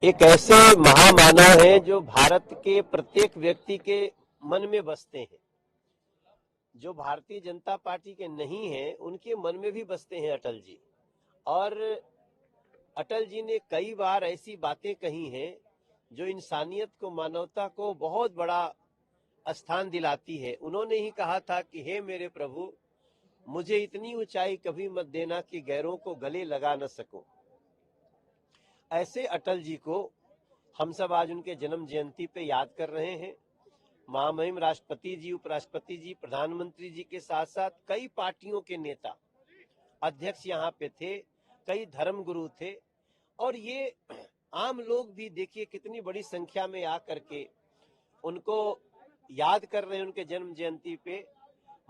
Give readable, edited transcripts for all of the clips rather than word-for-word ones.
एक ऐसे महामानव हैं जो भारत के प्रत्येक व्यक्ति के मन में बसते हैं। जो भारतीय जनता पार्टी के नहीं हैं, उनके मन में भी बसते हैं अटल जी। और अटल जी ने कई बार ऐसी बातें कही हैं जो इंसानियत को, मानवता को बहुत बड़ा स्थान दिलाती है। उन्होंने ही कहा था कि हे मेरे प्रभु, मुझे इतनी ऊंचाई कभी मत देना कि गैरों को गले लगा न सकूं। ऐसे अटल जी को हम सब आज उनके जन्म जयंती पे याद कर रहे हैं। महामहिम राष्ट्रपति जी, उपराष्ट्रपति जी, प्रधानमंत्री जी के साथ साथ कई पार्टियों के नेता, अध्यक्ष यहाँ पे थे, कई धर्म गुरु थे। और ये आम लोग भी देखिए कितनी बड़ी संख्या में आकर के उनको याद कर रहे हैं उनके जन्म जयंती पे।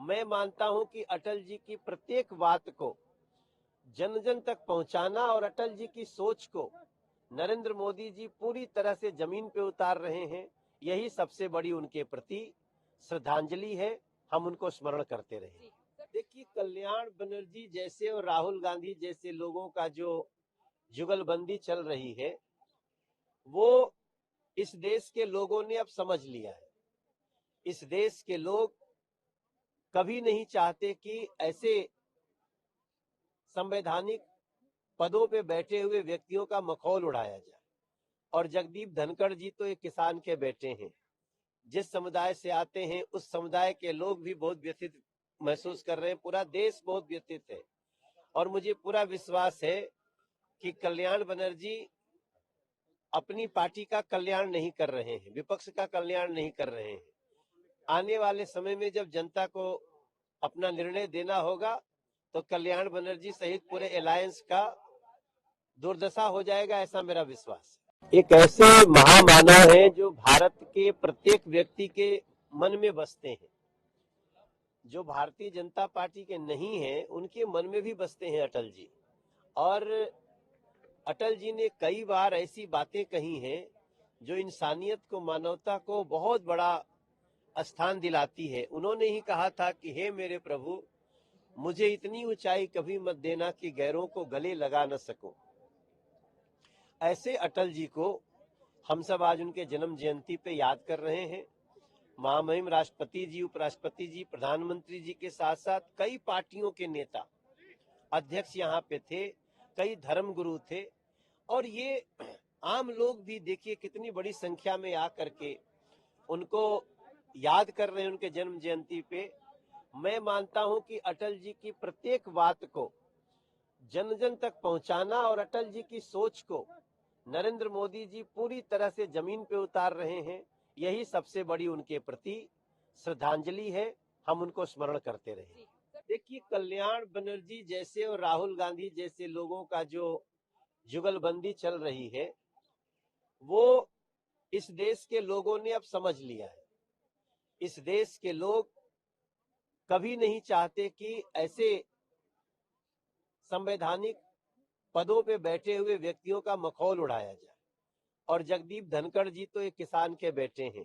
मैं मानता हूं कि अटल जी की प्रत्येक बात को जन जन तक पहुंचाना और अटल जी की सोच को नरेंद्र मोदी जी पूरी तरह से जमीन पे उतार रहे हैं, यही सबसे बड़ी उनके प्रति श्रद्धांजलि है। हम उनको स्मरण करते रहे। देखिए, कल्याण बनर्जी जैसे और राहुल गांधी जैसे लोगों का जो जुगलबंदी चल रही है, वो इस देश के लोगों ने अब समझ लिया है। इस देश के लोग कभी नहीं चाहते कि ऐसे संवैधानिक पदों पे बैठे हुए व्यक्तियों का मखौल उड़ाया जाए। और जगदीप धनखड़ जी तो एक किसान के बेटे हैं। जिस समुदाय से आते हैं उस समुदाय के लोग भी बहुत व्यथित महसूस कर रहे हैं, पूरा देश बहुत व्यथित है। और मुझे पूरा विश्वास है कि कल्याण बनर्जी अपनी पार्टी का कल्याण नहीं कर रहे हैं, विपक्ष का कल्याण नहीं कर रहे हैं। आने वाले समय में जब जनता को अपना निर्णय देना होगा तो कल्याण बनर्जी सहित पूरे अलायंस का दुर्दशा हो जाएगा, ऐसा मेरा विश्वास है। एक ऐसे महामानव हैं जो भारत के प्रत्येक व्यक्ति के मन में बसते हैं। जो भारतीय जनता पार्टी के नहीं हैं, उनके मन में भी बसते हैं अटल जी। और अटल जी ने कई बार ऐसी बातें कही हैं जो इंसानियत को, मानवता को बहुत बड़ा स्थान दिलाती है। उन्होंने ही कहा था कि हे मेरे प्रभु, मुझे इतनी ऊंचाई कभी मत देना कि गैरों को गले लगा न सकूं। ऐसे अटल जी को हम सब आज उनके जन्म जयंती पे याद कर रहे हैं। महामहिम राष्ट्रपति जी, उपराष्ट्रपति जी, प्रधानमंत्री जी के साथ साथ कई पार्टियों के नेता, अध्यक्ष यहाँ पे थे, कई धर्म गुरु थे। और ये आम लोग भी देखिए कितनी बड़ी संख्या में आकर के उनको याद कर रहे हैं उनके जन्म जयंती पे। मैं मानता हूं कि अटल जी की प्रत्येक बात को जन जन तक पहुंचाना और अटल जी की सोच को नरेंद्र मोदी जी पूरी तरह से जमीन पे उतार रहे हैं, यही सबसे बड़ी उनके प्रति श्रद्धांजलि है। हम उनको स्मरण करते रहे। देखिए, कल्याण बनर्जी जैसे और राहुल गांधी जैसे लोगों का जो जुगलबंदी चल रही है, वो इस देश के लोगों ने अब समझ लिया है। इस देश के लोग कभी नहीं चाहते कि ऐसे संवैधानिक पदों पे बैठे हुए व्यक्तियों का मखौल उड़ाया जाए। और जगदीप धनखड़ जी तो एक किसान के बेटे हैं।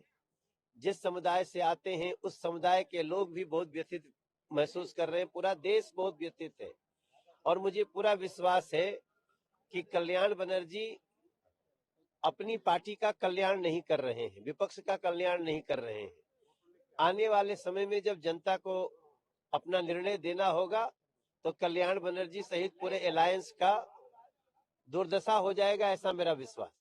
जिस समुदाय से आते हैं उस समुदाय के लोग भी बहुत व्यथित महसूस कर रहे हैं, पूरा देश बहुत व्यथित है। और मुझे पूरा विश्वास है कि कल्याण बनर्जी अपनी पार्टी का कल्याण नहीं कर रहे हैं, विपक्ष का कल्याण नहीं कर रहे हैं। आने वाले समय में जब जनता को अपना निर्णय देना होगा तो कल्याण बनर्जी सहित पूरे अलायंस का दुर्दशा हो जाएगा, ऐसा मेरा विश्वास।